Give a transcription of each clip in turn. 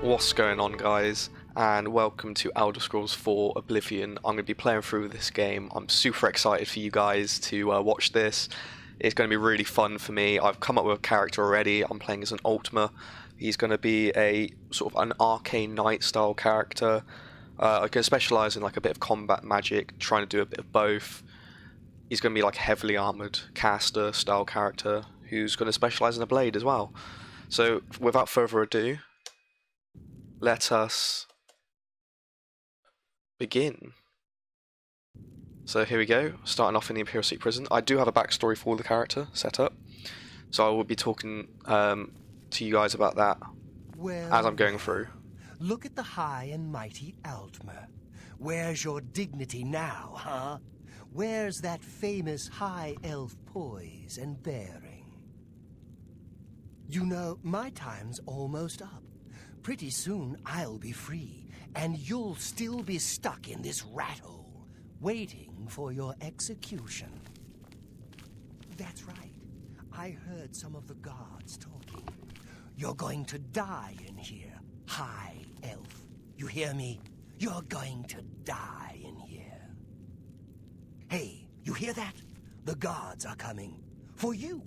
What's going on, guys, and welcome to Elder Scrolls 4 Oblivion. I'm going to be playing through this game. I'm super excited for you guys to watch this. It's going to be really fun for me. I've come up with a character already. I'm playing as an Altmer. He's going to be a sort of an arcane knight style character. I can specialise in like a bit of combat magic, trying to do a bit of both. He's going to be like a heavily armoured caster style character who's going to specialise in a blade as well. So without further ado, let us begin. So here we go, starting off in the Imperial City prison. I do have a backstory for the character set up, so I will be talking to you guys about that as I'm going through. Look at the high and mighty Altmer. Where's your dignity now, huh? Where's that famous high elf poise and bearing? You know, my time's almost up. Pretty soon I'll be free, and you'll still be stuck in this rat hole, waiting for your execution. That's right. I heard some of the guards talking. You're going to die in here, high elf. You hear me? You're going to die in here. Hey, you hear that? The guards are coming. For you.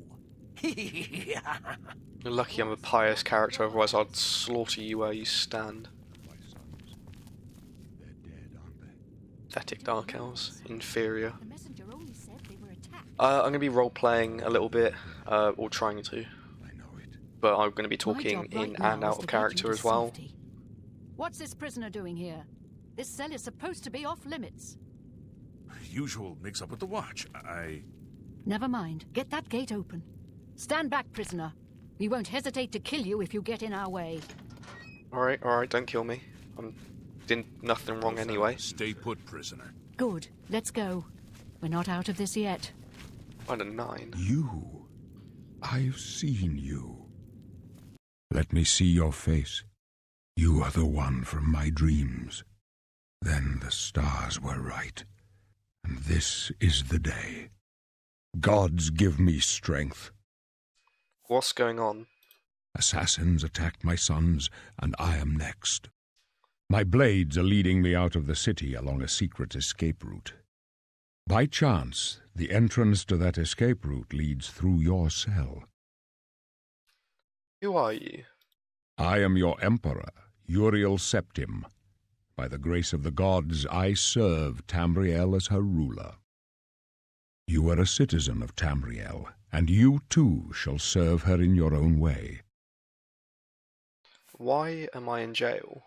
You're lucky I'm a pious character, otherwise I'd slaughter you where you stand. Pathetic Dark Elves. Inferior. I'm going to be role-playing a little bit, or trying to. But I'm going to be talking in and out of character as well. What's this prisoner doing here? This cell is supposed to be off limits. Usual mix-up with the watch. Never mind. Get that gate open. Stand back, prisoner. We won't hesitate to kill you if you get in our way. Alright, don't kill me. I'm doing nothing wrong anyway. Stay put, prisoner. Good. Let's go. We're not out of this yet. I'm a 9. You. I've seen you. Let me see your face. You are the one from my dreams. Then the stars were right. And this is the day. Gods give me strength. What's going on? Assassins attacked my sons, and I am next. My blades are leading me out of the city along a secret escape route. By chance, the entrance to that escape route leads through your cell. Who are you? I am your emperor, Uriel Septim. By the grace of the gods, I serve Tamriel as her ruler. You are a citizen of Tamriel, and you too shall serve her in your own way. Why am I in jail?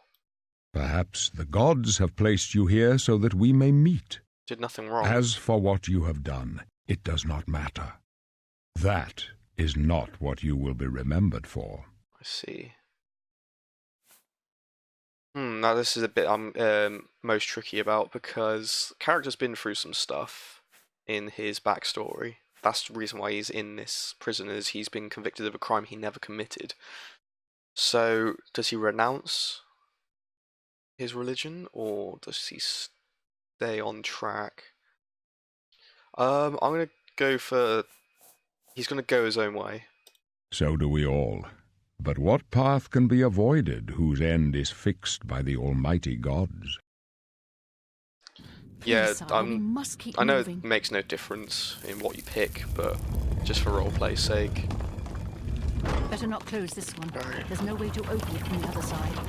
Perhaps the gods have placed you here so that we may meet. Did nothing wrong. As for what you have done, it does not matter. That is not what you will be remembered for. I see. Now this is a bit I'm most tricky about, because the character's been through some stuff in his backstory. That's the reason why he's in this prison, is he's been convicted of a crime he never committed. So, does he renounce his religion, or does he stay on track? I'm going to go for... he's going to go his own way. So do we all. But what path can be avoided whose end is fixed by the almighty gods? Yeah, I know moving. it makes no difference in what you pick, but just for roleplay's sake. Better not close this one. Right. There's no way to open it from the other side.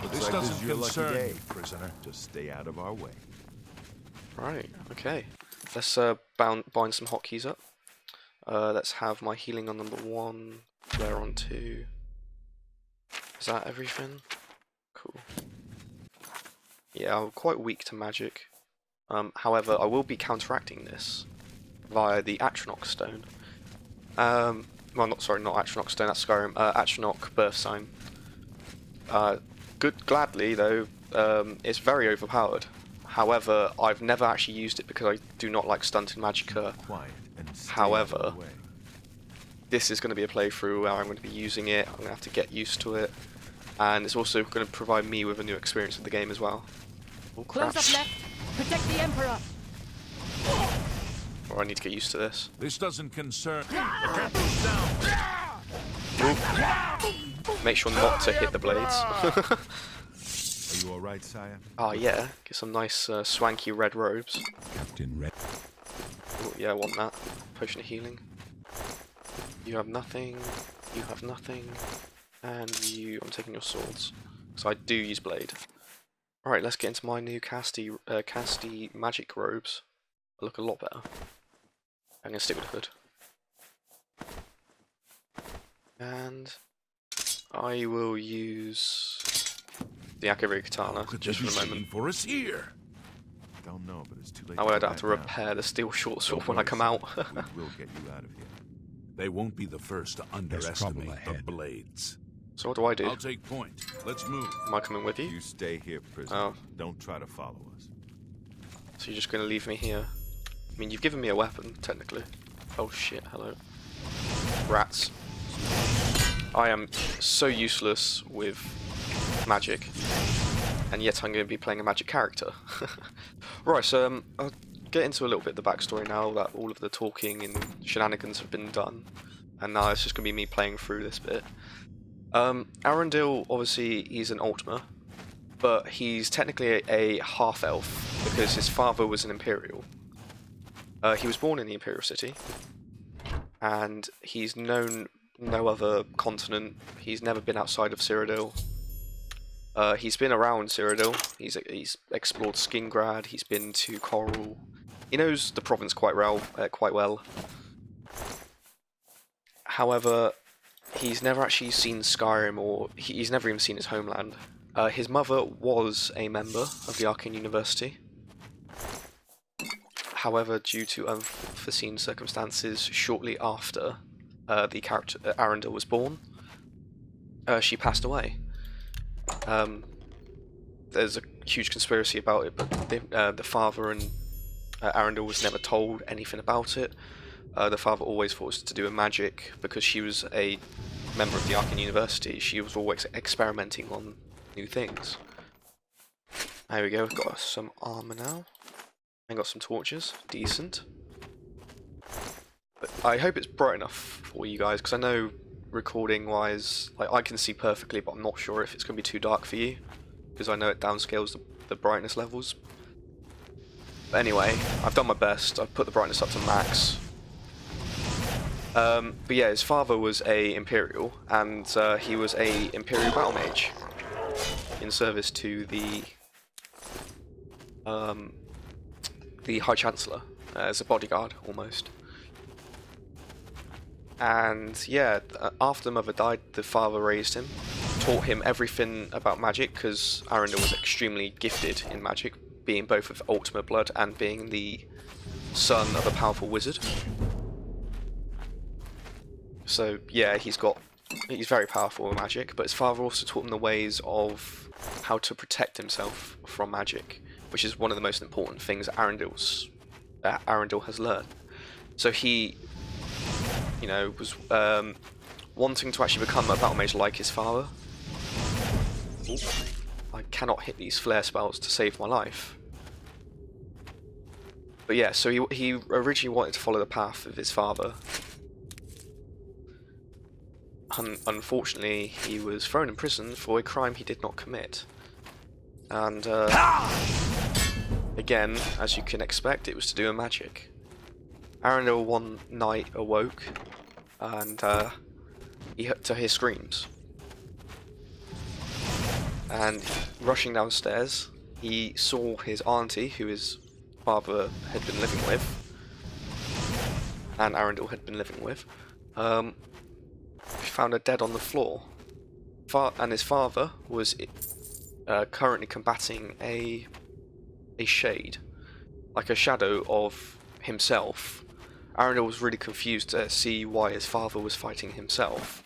This doesn't your lucky concern day, you. prisoner. Just stay out of our way. Right, okay. Let's bind some hotkeys up. Let's have my healing on number 1, flare on 2. Is that everything? Cool. Yeah, I'm quite weak to magic. However, I will be counteracting this via the Atronach Stone. Well, not Atronach Stone, that's Skyrim. Atronach Birth Sign. Gladly, though, it's very overpowered. However, I've never actually used it because I do not like stunted magicka. However, this is going to be a playthrough where I'm going to be using it. I'm going to have to get used to it. And it's also going to provide me with a new experience of the game as well. Oh crap. Close up left. Protect the Emperor. Or I need to get used to this. This doesn't concern... The captain's down! Make sure not to hit the blades. Are you alright, sire? Oh yeah, get some nice swanky red robes. Captain Red. Ooh, yeah, I want that. Potion of healing. You have nothing. You have nothing. And you... I'm taking your swords. So I do use blade. Alright, let's get into my new casty magic robes. They look a lot better. I'm going to stick with the hood. And I will use the Akiri Katana just for a moment. For us here. Don't know, but it's too late. That way I don't have to repair the steel short sword when I come out. We'll get you out of here. They won't be the first to underestimate the blades. So what do I do? I'll take point. Let's move. Am I coming with you? You stay here, prisoner. Oh. Don't try to follow us. So you're just going to leave me here? I mean, you've given me a weapon, technically. Oh shit, hello. Rats. I am so useless with magic, and yet I'm going to be playing a magic character. Right, so I'll get into a little bit of the backstory now that all of the talking and shenanigans have been done, and now it's just going to be me playing through this bit. Arundel, obviously, he's an Altmer, but he's technically a half-elf, because his father was an Imperial. He was born in the Imperial City, and he's known no other continent. He's never been outside of Cyrodiil. He's been around Cyrodiil. He's explored Skingrad. He's been to Coral. He knows the province quite well. However, he's never actually seen Skyrim, or he's never even seen his homeland. His mother was a member of the Arcane University. However, due to unforeseen circumstances, shortly after the character Arundel was born, she passed away. There's a huge conspiracy about it, but the father and Arundel was never told anything about it. The father always thought it was to do with magic, because she was a member of the Arcane University. She was always experimenting on new things. There we go, we've got some armour now. And got some torches. Decent. But I hope it's bright enough for you guys, because I know recording wise, like, I can see perfectly, but I'm not sure if it's going to be too dark for you, because I know it downscales the brightness levels. But anyway, I've done my best. I've put the brightness up to max. But yeah, his father was a Imperial, and he was a Imperial Battle Mage in service to the High Chancellor, as a bodyguard, almost. And yeah, after the mother died, the father raised him, taught him everything about magic, because Arundel was extremely gifted in magic, being both of Altmer blood and being the son of a powerful wizard. So yeah, he's very powerful in magic, but his father also taught him the ways of how to protect himself from magic, which is one of the most important things Arundel has learned. So he, you know, was wanting to actually become a battle mage like his father. Ooh, I cannot hit these flare spells to save my life. But yeah, so he originally wanted to follow the path of his father. Unfortunately, he was thrown in prison for a crime he did not commit. And again, as you can expect, it was to do with magic. Arundel one night awoke, and he heard to hear screams. And rushing downstairs, he saw his auntie, who his father had been living with, and Arundel had been living with, found her dead on the floor. And his father was currently combating a shade, like a shadow of himself. Arundel was really confused to see why his father was fighting himself.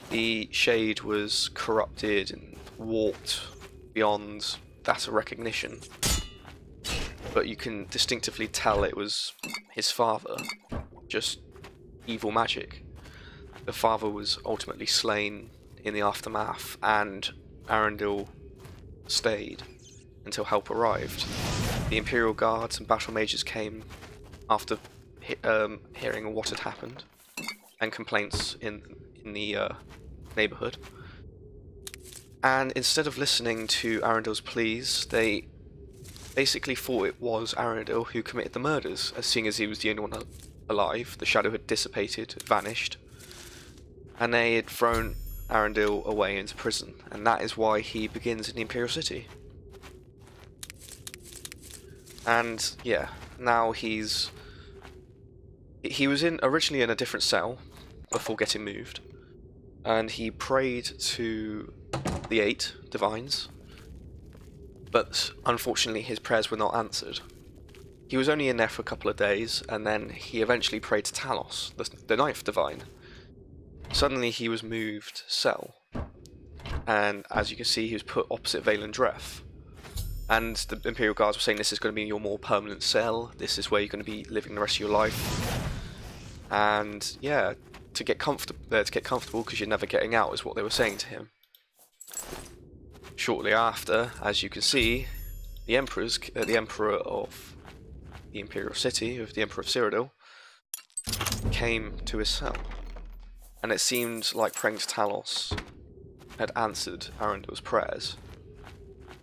The shade was corrupted and warped beyond that of recognition, but you can distinctively tell it was his father, just evil magic. The father was ultimately slain in the aftermath, and Arundel stayed until help arrived. The Imperial Guards and battle mages came after hearing what had happened, and complaints in the neighborhood. And instead of listening to Arundel's pleas, they basically thought it was Arundel who committed the murders, as seeing as he was the only one alive. The shadow had dissipated, vanished, and they had thrown Arundel away into prison, and that is why he begins in the Imperial City. And yeah, now he was originally in a different cell before getting moved, and he prayed to the 8 divines, but unfortunately his prayers were not answered. He was only in there for a couple of days, and then he eventually prayed to Talos, the 9th divine. Suddenly he was moved cell, and as you can see he was put opposite Valen Dreth. And the Imperial Guards were saying this is going to be your more permanent cell, this is where you're going to be living the rest of your life. And yeah, to get comfortable because you're never getting out is what they were saying to him. Shortly after, as you can see, the Emperor of the Imperial City, the Emperor of Cyrodiil, came to his cell. And it seemed like praying to Talos had answered Arundel's prayers.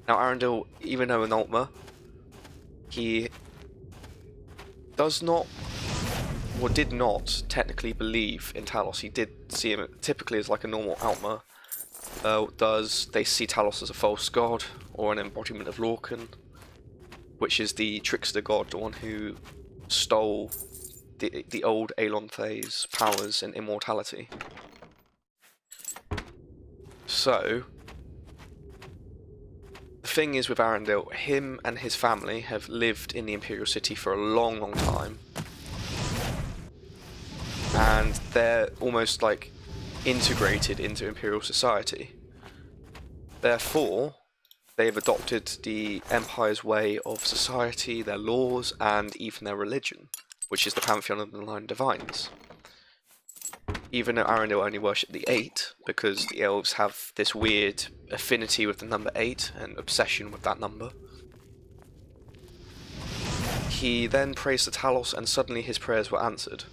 Now Arundel, even though an Altmer, he does not, or did not, technically believe in Talos. He did see him typically as like a normal Altmer. They see Talos as a false god, or an embodiment of Lorcan, which is the trickster god, the one who stole the old Aelonthae's powers and immortality. So, the thing is with Arundel, him and his family have lived in the Imperial City for a long, long time. And they're almost like integrated into Imperial society. Therefore, they've adopted the Empire's way of society, their laws, and even their religion, which is the Pantheon of the 9 Divines. Even though Arundel only worship the 8, because the elves have this weird affinity with the number 8 and obsession with that number. He then prays to Talos, and suddenly his prayers were answered,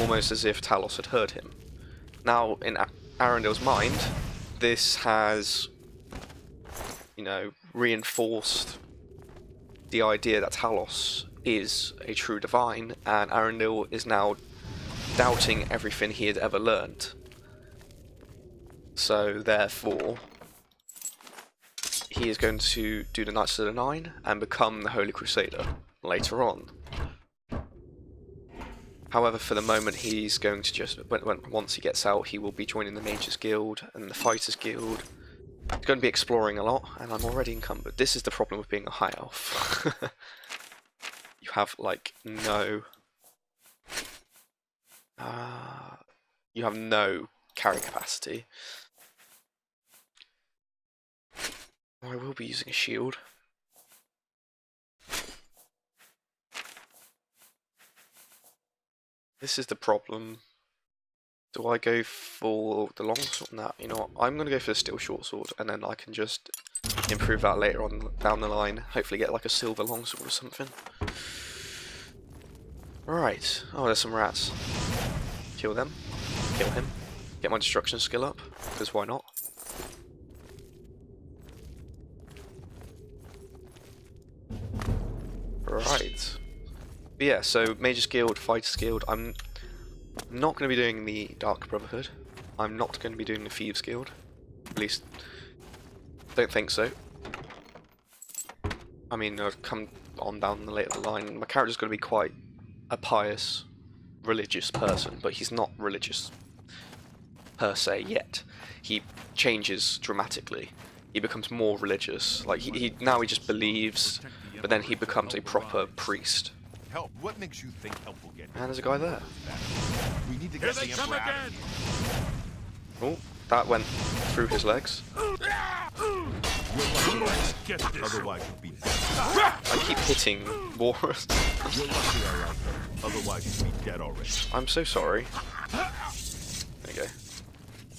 almost as if Talos had heard him. Now, in Arundel's mind, this has, reinforced the idea that Talos is a true divine, and Arundel is now doubting everything he had ever learned. So, therefore, he is going to do the Knights of the Nine and become the Holy Crusader later on. However, for the moment, he's going to just, once he gets out, he will be joining the Mages Guild and the Fighters Guild. He's going to be exploring a lot, and I'm already encumbered. This is the problem with being a High Elf. You have, no carry capacity. I will be using a shield. This is the problem. Do I go for the long sword? Nah, you know what? I'm going to go for the steel short sword, and then I can just improve that later on down the line. Hopefully get like a silver long sword or something. Right. Oh, there's some rats. Kill them. Kill him. Get my destruction skill up, because why not? Right. But yeah, so Mages Guild, Fighters Guild. I'm not going to be doing the Dark Brotherhood. I'm not going to be doing the Thieves Guild. At least, don't think so. I mean, I've come on down the later the line. My character's going to be quite a pious, religious person, but he's not religious per se yet. He changes dramatically. He becomes more religious. Like now he just believes, but then he becomes a proper priest. Help. What makes you think help will get? And there's a guy there. We need to get the Emperor out of here. Oh, that went through his legs. Get this. Otherwise you'll be dead. I keep hitting Morris. You're lucky I like her. Otherwise you'd be dead already. I'm so sorry. There you go.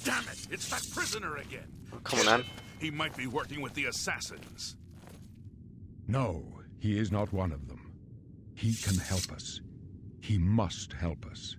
Damn it! It's that prisoner again. Oh, come on, man. He might be working with the assassins. No, he is not one of them. He can help us. He must help us.